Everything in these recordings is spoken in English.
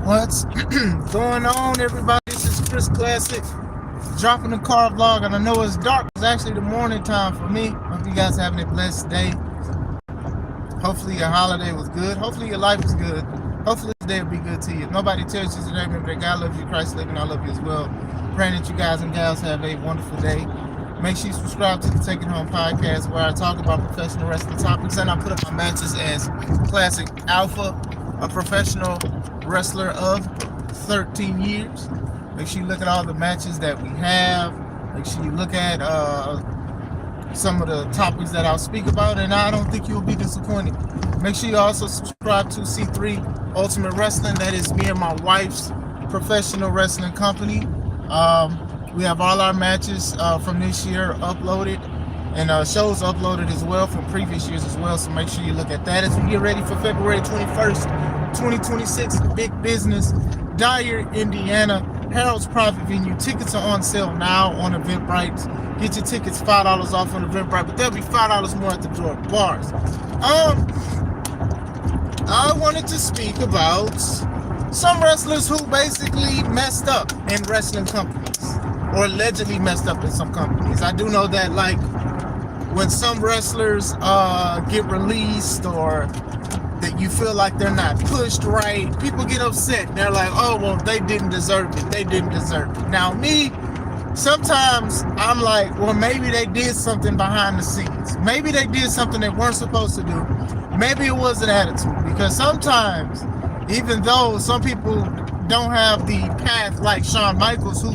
What's going on, everybody? This is Chris Classic, dropping the car vlog, and I know it's dark. It's actually the morning time for me. Hope you guys having a blessed day. Hopefully your holiday was good. Hopefully your life is good. Hopefully this day will be good to you. If nobody tells you today, remember that God loves you, Christ living, I love you as well. Praying that you guys and gals have a wonderful day. Make sure you subscribe to the Take It Home podcast, where I talk about professional wrestling topics, and I put up my matches as Classic Alpha, a professional wrestler of 13 years. Make sure you look at all the matches that we have. Make sure you look at some of the topics that I'll speak about, and I don't think you'll be disappointed. Make sure you also subscribe to C3 Ultimate Wrestling. That is me and my wife's professional wrestling company. We have all our matches from this year uploaded, and shows uploaded as well from previous years as well. So make sure you look at that as we get ready for February 21st, 2026. Big Business, Dyer, Indiana, Harold's Private Venue. Tickets are on sale now on Eventbrite. Get your tickets $5 off on Eventbrite, but there'll be $5 more at the door bars. I wanted to speak about some wrestlers who basically messed up in wrestling companies, or allegedly messed up in some companies. I do know that, like, when some wrestlers get released, or that you feel like they're not pushed right, people get upset. They're like, oh, well, they didn't deserve it. They didn't deserve it. Now, me, sometimes I'm like, well, maybe they did something behind the scenes. Maybe they did something they weren't supposed to do. Maybe it was an attitude. Because sometimes, even though some people don't have the path like Shawn Michaels, who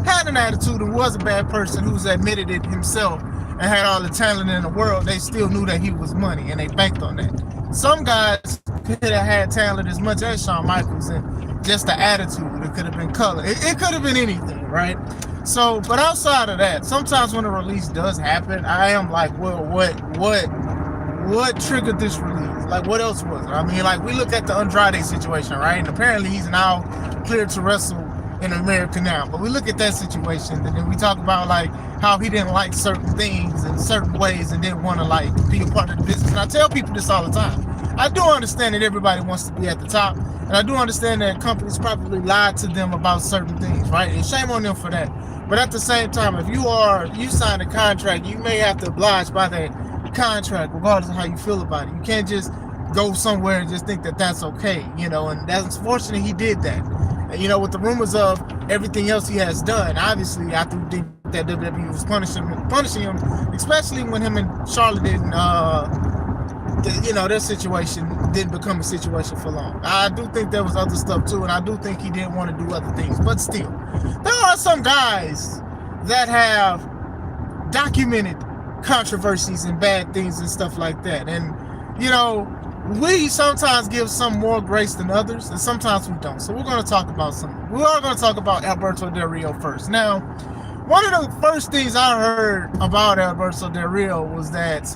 had an attitude and was a bad person, who's admitted it himself and had all the talent in the world, they still knew that he was money, and they banked on that. Some guys could have had talent as much as Shawn Michaels, and just the attitude, it could have been color. It could have been anything, right? So, but outside of that, sometimes when a release does happen, I am like, well, what triggered this release? Like, what else was it? I mean, like, we look at the Andrade situation, right? And apparently he's now cleared to wrestle in America now. But we look at that situation, and then we talk about, like, how he didn't like certain things in certain ways and didn't want to, like, be a part of the business. And I tell people this all the time. I do understand that everybody wants to be at the top, and I do understand that companies probably lied to them about certain things, right? And shame on them for that. But at the same time, if you sign a contract, you may have to oblige by that contract, regardless of how you feel about it. You can't just go somewhere and just think that that's okay, you know, and that's unfortunate he did that. And, you know, with the rumors of everything else he has done, obviously I do think that WWE was punishing him, especially when him and Charlotte didn't, their situation didn't become a situation for long. I do think there was other stuff too, and I do think he didn't want to do other things, but still, there are some guys that have documented controversies and bad things and stuff like that, and, you know, we sometimes give some more grace than others, and sometimes we don't. So we're going to talk about we are going to talk about Alberto Del Rio first. Now, one of the first things I heard about Alberto Del Rio was that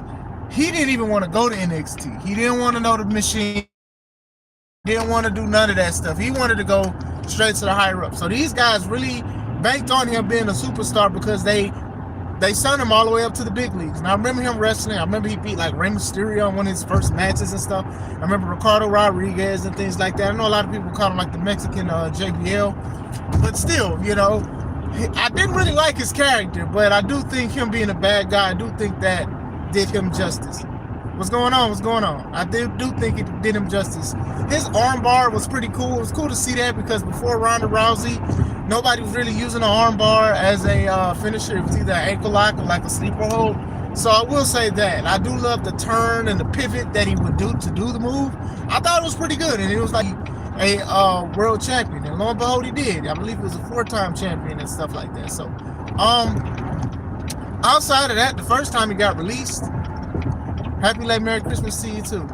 he didn't even want to go to NXT. He didn't want to know the machine. He didn't want to do none of that stuff. He wanted to go straight to the higher up. So these guys really banked on him being a superstar because they signed him all the way up to the big leagues. And I remember him wrestling. I remember he beat, like, Rey Mysterio in one of his first matches and stuff. I remember Ricardo Rodriguez and things like that. I know a lot of people call him, like, the Mexican JBL. But still, you know, I didn't really like his character, but I do think him being a bad guy, I do think that did him justice. What's going on? I do think it did him justice. His armbar was pretty cool. It was cool to see that, because before Ronda Rousey, nobody was really using an armbar as a finisher. It was either an ankle lock or like a sleeper hold. So I will say that. I do love the turn and the pivot that he would do to do the move. I thought it was pretty good, and it was like a world champion. And lo and behold, he did. I believe he was a 4-time champion and stuff like that. So, outside of that, the first time he got released, happy late Merry Christmas to you too.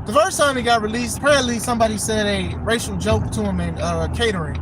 The first time he got released, apparently somebody said a racial joke to him in catering,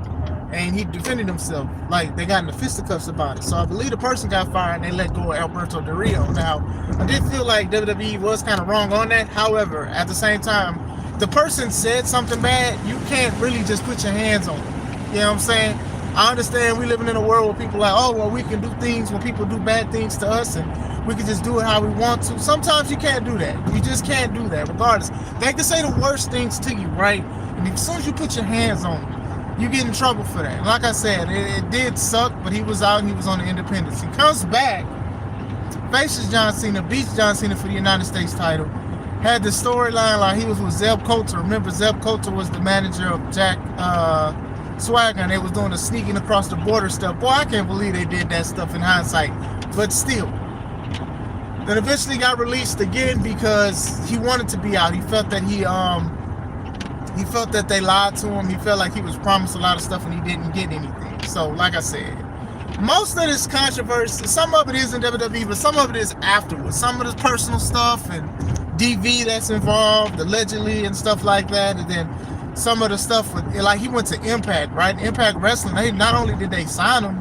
and he defended himself. Like, they got into fisticuffs about it. So I believe the person got fired, and they let go of Alberto Del Rio. Now, I did feel like WWE was kind of wrong on that. However, at the same time, the person said something bad. You can't really just put your hands on it. You know what I'm saying? I understand we living in a world where people are like, oh, well, we can do things when people do bad things to us, and We can just do it how we want to. Sometimes you can't do that. You just can't do that, regardless. They can say the worst things to you, right? And as soon as you put your hands on them, you get in trouble for that. And like I said, it did suck, but he was out and he was on the independence. He comes back, faces John Cena, beats John Cena for the United States title. Had the storyline like he was with Zeb Coulter. Remember, Zeb Coulter was the manager of Jack Swagger, and they was doing the sneaking across the border stuff. Boy, I can't believe they did that stuff in hindsight. But still. Then eventually got released again because he wanted to be out. He felt that he felt that they lied to him. He felt like he was promised a lot of stuff and he didn't get anything. So, like I said, most of this controversy, some of it is in WWE, but some of it is afterwards. Some of this personal stuff and DV that's involved, allegedly, and stuff like that. And then some of the stuff with, like, he went to Impact, right? Impact Wrestling, they not only did they sign him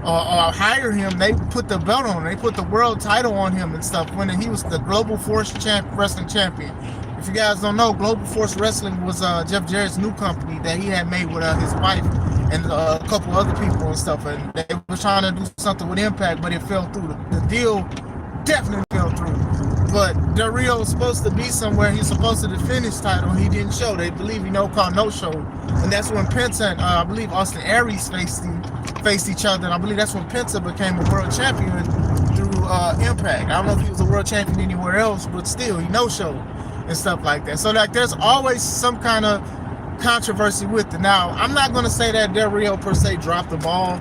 or hire him, they put the belt on him. They put the world title on him and stuff when he was the Global Force Wrestling Champion. If you guys don't know, Global Force Wrestling was Jeff Jarrett's new company that he had made with his wife and a couple other people and stuff. And they were trying to do something with Impact, but it fell through. The deal definitely fell through. But Del Rio was supposed to be somewhere. He was supposed to defend his title. He didn't show. They believe he called no show. And that's when Penta and I believe Austin Aries faced each other. And I believe that's when Penta became a world champion through Impact. I don't know if he was a world champion anywhere else, but still, he no-showed and stuff like that. So like, there's always some kind of controversy with it. Now, I'm not going to say that Del Rio per se dropped the ball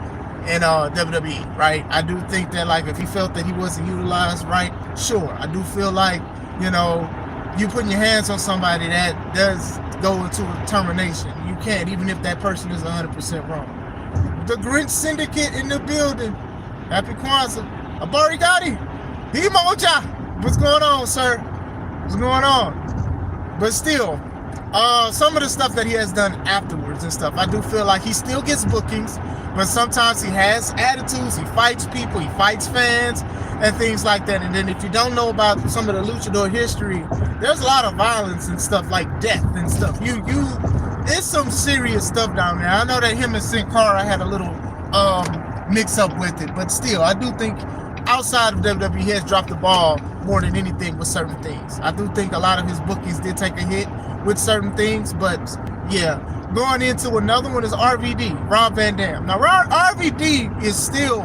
in WWE, right? I do think that, like, if he felt that he wasn't utilized right, sure. I do feel like, you putting your hands on somebody, that does go into a termination. You can't, even if that person is 100% wrong. The Grinch Syndicate in the building. Happy Kwanzaa. Abari Gotti. He moja. What's going on, sir? What's going on? But still, some of the stuff that he has done afterwards and stuff, I do feel like he still gets bookings, but sometimes he has attitudes. He fights people, he fights fans, and things like that. And then if you don't know about some of the luchador history, there's a lot of violence and stuff, like death and stuff. It's some serious stuff down there. I know that him and Sin Cara had a little mix up with it, but still, I do think outside of WWE, he has dropped the ball more than anything with certain things. I do think a lot of his bookings did take a hit with certain things, but yeah. Going into another one is RVD, Rob Van Dam. Now, RVD is still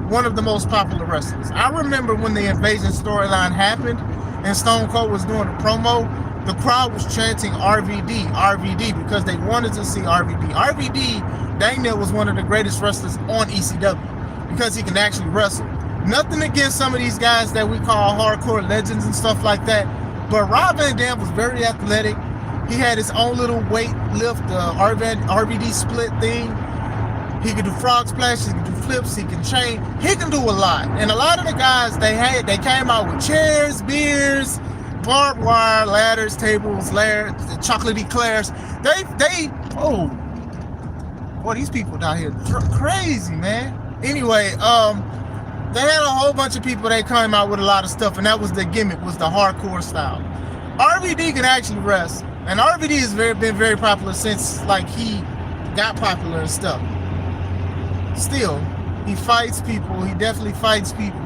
one of the most popular wrestlers. I remember when the Invasion storyline happened and Stone Cold was doing a promo, the crowd was chanting RVD, RVD, because they wanted to see RVD. RVD, dang near, was one of the greatest wrestlers on ECW because he can actually wrestle. Nothing against some of these guys that we call hardcore legends and stuff like that, but Rob Van Dam was very athletic. He had his own little weight lift, RVD split thing. He could do frog splashes, he could do flips, he can chain. He can do a lot. And a lot of the guys they came out with chairs, beers, barbed wire, ladders, tables, chocolate eclairs. Boy, these people down here crazy, man. Anyway, they had a whole bunch of people that came out with a lot of stuff, and that was the gimmick, was the hardcore style. RVD can actually wrestle. And RVD has been very popular since, like, he got popular and stuff. Still, he fights people. He definitely fights people.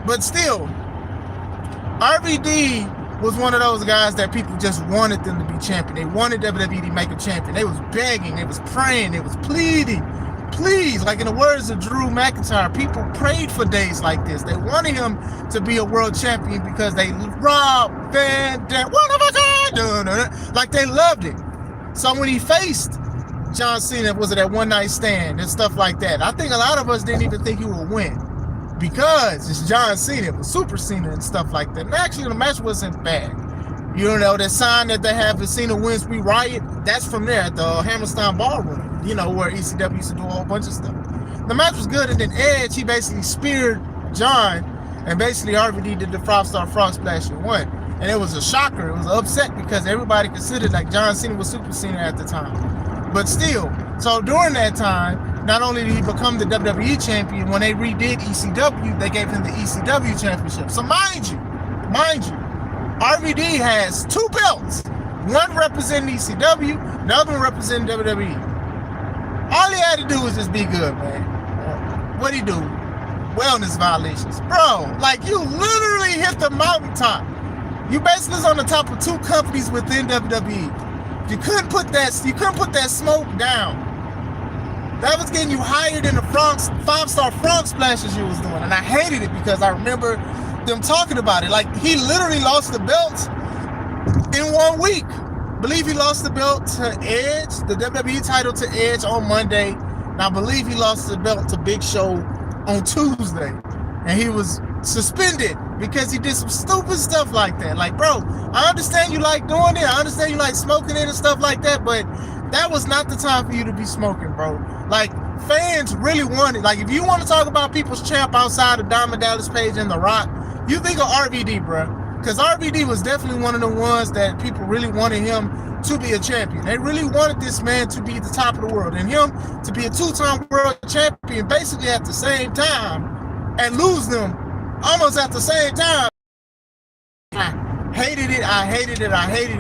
But still, RVD was one of those guys that people just wanted them to be champion. They wanted WWE to make a champion. They was begging. They was praying. They was pleading. Please, like in the words of Drew McIntyre, people prayed for days like this. They wanted him to be a world champion because they Rob Van Dam, like they loved it. So when he faced John Cena, was it that one night stand and stuff like that? I think a lot of us didn't even think he would win because it's John Cena, it was Super Cena and stuff like that. And actually, the match wasn't bad. That sign that they have, if Cena wins, we riot. That's from there at the Hammerstein Ballroom. Where ECW used to do a whole bunch of stuff. The match was good, and then Edge, he basically speared John, and basically RVD did the frog splash and won. And it was a shocker. It was an upset because everybody considered like John Cena was Super Cena at the time. But still, so during that time, not only did he become the WWE champion, when they redid ECW, they gave him the ECW championship. So mind you, RVD has 2 belts. One representing ECW, the other one representing WWE. All he had to do was just be good, man. What'd he do? wellness violations. Bro, like you literally hit the mountaintop. You basically was on the top of 2 companies within WWE. You couldn't put that smoke down. That was getting you hired in the 5-star frog splashes you was doing. And I hated it because I remember them talking about it. Like, he literally lost the belt in 1 week. I believe he lost the belt to Edge, the WWE title to Edge on Monday. And I believe he lost the belt to Big Show on Tuesday. And he was suspended because he did some stupid stuff like that. Like, bro, I understand you like doing it. I understand you like smoking it and stuff like that, but that was not the time for you to be smoking, bro. Like, fans really wanted, like, if you want to talk about people's champ outside of Diamond Dallas Page and The Rock, you think of RVD, bro. Because RVD was definitely one of the ones that people really wanted him to be a champion. They really wanted this man to be the top of the world and him to be a 2-time world champion basically at the same time and lose them almost at the same time. I hated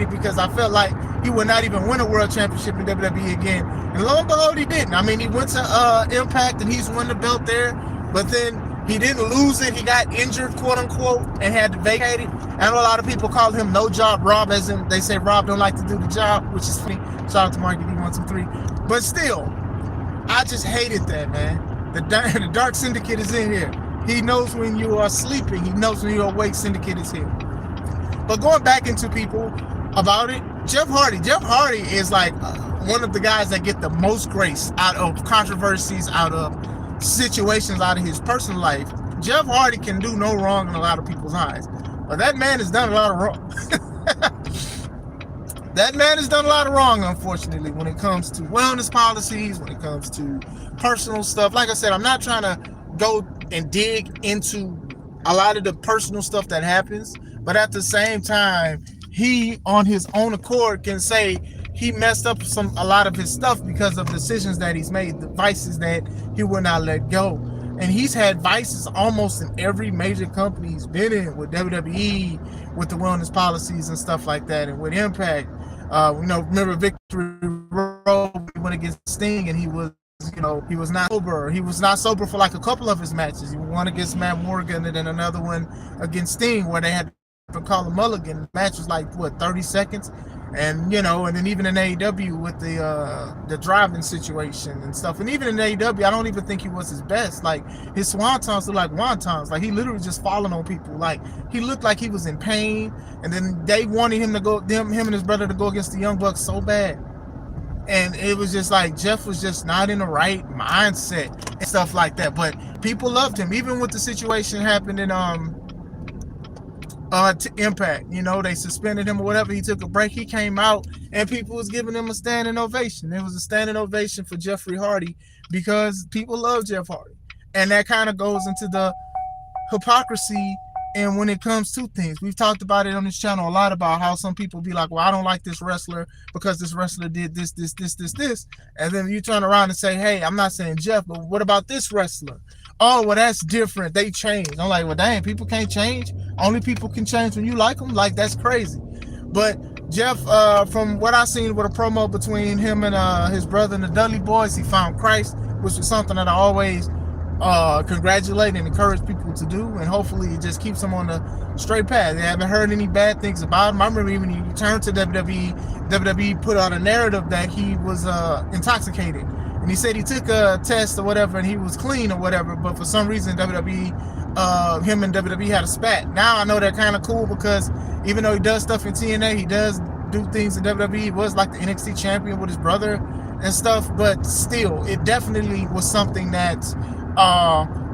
it because I felt like he would not even win a world championship in WWE again. And lo and behold, he didn't. I mean, he went to Impact and he's won the belt there, but then he didn't lose it. He got injured, quote unquote, and had to vacate it. I know a lot of people call him No Job Rob, as in they say Rob don't like to do the job, which is funny. Shout out to Marky D123. But still, I just hated that, man. The Dark Syndicate is in here. He knows when you are sleeping. He knows when you're awake. Syndicate is here. But going back into people about it, Jeff Hardy is like one of the guys that get the most grace out of controversies, out of situations, out of his personal life. Jeff Hardy can do no wrong in a lot of people's eyes. But that man has done a lot of wrong. That man has done a lot of wrong, unfortunately, when it comes to wellness policies, when it comes to personal stuff. Like I said, I'm not trying to go and dig into a lot of the personal stuff that happens, but at the same time, he on his own accord can say he messed up a lot of his stuff because of decisions that he's made, the vices that he will not let go. And he's had vices almost in every major company he's been in, with WWE, with the wellness policies and stuff like that, and with Impact. Remember Victory Road, he went against Sting and he was not sober. He was not sober for like a couple of his matches. He won against Matt Morgan and then another one against Sting where they had to call a mulligan. The match was like, 30 seconds? And, and then even in AEW with the driving situation and stuff. And even in AEW, I don't even think he was his best. Like, his swantons look like wontons. Like, he literally just falling on people. Like, he looked like he was in pain. And then they wanted him and his brother to go against the Young Bucks so bad. And it was just like, Jeff was just not in the right mindset and stuff like that. But people loved him. Even with the situation happened in to Impact, they suspended him or whatever. He took a break. He came out and people was giving him a standing ovation. It was a standing ovation for Jeffrey Hardy because people love Jeff Hardy. And that kind of goes into the hypocrisy. And when it comes to things, we've talked about it on this channel a lot about how some people be like, well, I don't like this wrestler because this wrestler did this. And then you turn around and say, hey, I'm not saying Jeff, but what about this wrestler? Oh, well, that's different. They changed. I'm like, well, dang, people can't change. Only people can change when you like them. Like, that's crazy. But Jeff, from what I seen with a promo between him and his brother and the Dudley Boys, he found Christ, which was something that I always congratulate and encourage people to do, and hopefully it just keeps him on the straight path. They haven't heard any bad things about him. I remember even when he returned to WWE put out a narrative that he was intoxicated, and he said he took a test or whatever and he was clean or whatever, but for some reason him and WWE had a spat. Now I know they're kind of cool because even though he does stuff in TNA, he does do things in WWE. He was like the NXT champion with his brother and stuff, but still, it definitely was something that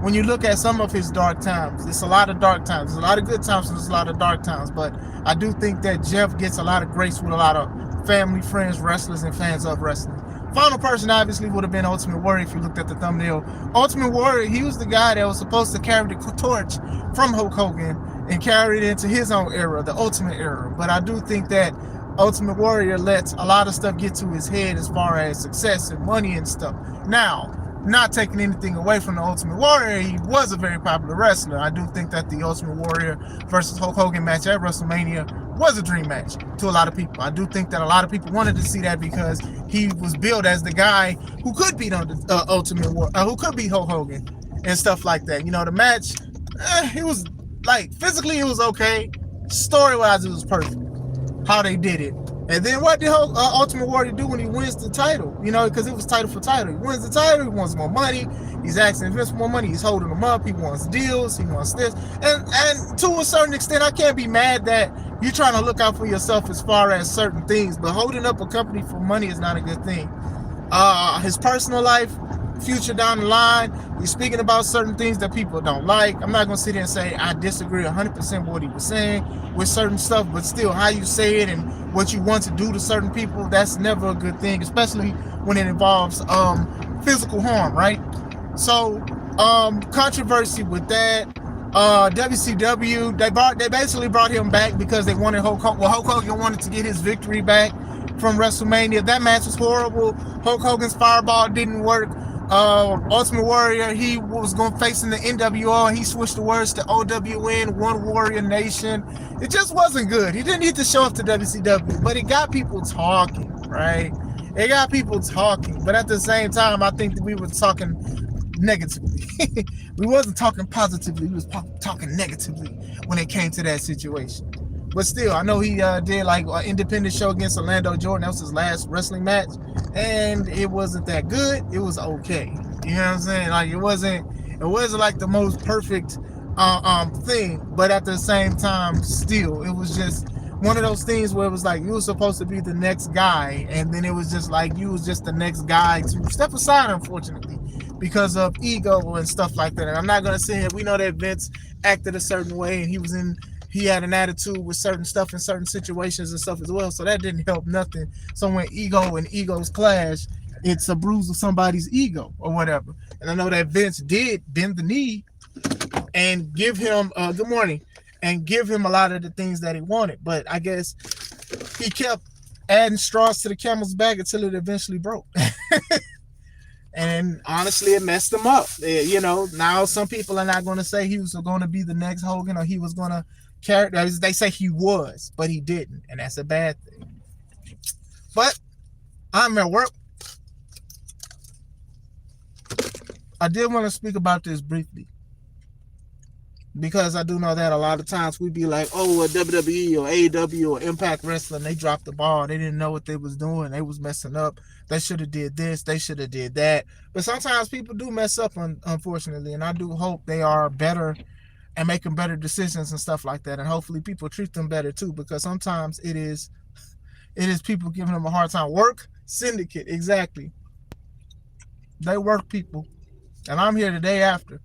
when you look at some of his dark times, it's a lot of dark times. There's a lot of good times and there's a lot of dark times, but I do think that Jeff gets a lot of grace with a lot of family, friends, wrestlers, and fans of wrestling. Final person obviously would have been Ultimate Warrior if you looked at the thumbnail. Ultimate Warrior, he was the guy that was supposed to carry the torch from Hulk Hogan and carry it into his own era, the Ultimate era. But I do think that Ultimate Warrior lets a lot of stuff get to his head as far as success and money and stuff. Now, not taking anything away from the Ultimate Warrior, he was a very popular wrestler. I do think that the Ultimate Warrior versus Hulk Hogan match at WrestleMania was a dream match to a lot of people. I do think that a lot of people wanted to see that because he was billed as the guy who could beat Ultimate Warrior, who could beat Hulk Hogan. and stuff like that. You know, the match, it was like physically it was okay. Story wise, it was perfect. How they did it. And then what did Ultimate Warrior do when he wins the title? You know, because it was title for title. He wins the title, he wants more money. He's asking Vince for more money. He's holding him up. He wants deals. He wants this. And to a certain extent, I can't be mad that you're trying to look out for yourself as far as certain things. But holding up a company for money is not a good thing. His personal life, future down the line, he's speaking about certain things that people don't like. I'm not going to sit here and say I disagree 100% with what he was saying with certain stuff, but still how you say it and what you want to do to certain people, that's never a good thing, especially when it involves physical harm, right? So controversy with that. WCW, they basically brought him back because they wanted Hulk Hogan. Well, Hulk Hogan wanted to get his victory back from WrestleMania. That match was horrible. Hulk Hogan's fireball didn't work. Ultimate Warrior, he was going facing the NWO, and he switched the words to OWN, One Warrior Nation. It just wasn't good. He didn't need to show up to WCW, but it got people talking, right? It got people talking, but at the same time, I think that we were talking negatively. We wasn't talking positively. We was talking negatively when it came to that situation. But still, I know he did like an independent show against Orlando Jordan. That was his last wrestling match, and it wasn't that good. It was okay. You know what I'm saying? Like it wasn't like the most perfect thing, but at the same time, still, it was just one of those things where it was like you were supposed to be the next guy, and then it was just like you was just the next guy to step aside, unfortunately, because of ego and stuff like that. And I'm not gonna sit here. We know that Vince acted a certain way, and he had an attitude with certain stuff in certain situations and stuff as well. So that didn't help nothing. So when ego and egos clash, it's a bruise of somebody's ego or whatever. And I know that Vince did bend the knee and give him good morning and give him a lot of the things that he wanted. But I guess he kept adding straws to the camel's back until it eventually broke. And honestly, it messed him up. You know, now some people are not going to say he was going to be the next Hogan or he was going to carry. They say he was, but he didn't. And that's a bad thing. But I'm at work. I did want to speak about this briefly, because I do know that a lot of times we be like, oh, WWE or AEW or Impact Wrestling, they dropped the ball. They didn't know what they was doing. They was messing up. They should have did this. They should have did that. But sometimes people do mess up, unfortunately, and I do hope they are better and making better decisions and stuff like that. And hopefully people treat them better too, because sometimes it is people giving them a hard time. Work syndicate, exactly. They work people. And I'm here the day after.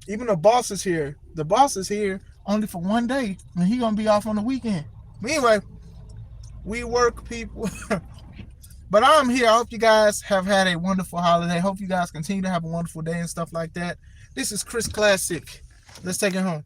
Even the boss is here. The boss is here only for one day, and he gonna be off on the weekend. But anyway, we work people. But I'm here. I hope you guys have had a wonderful holiday. Hope you guys continue to have a wonderful day and stuff like that. This is Chris Classic. Let's take it home.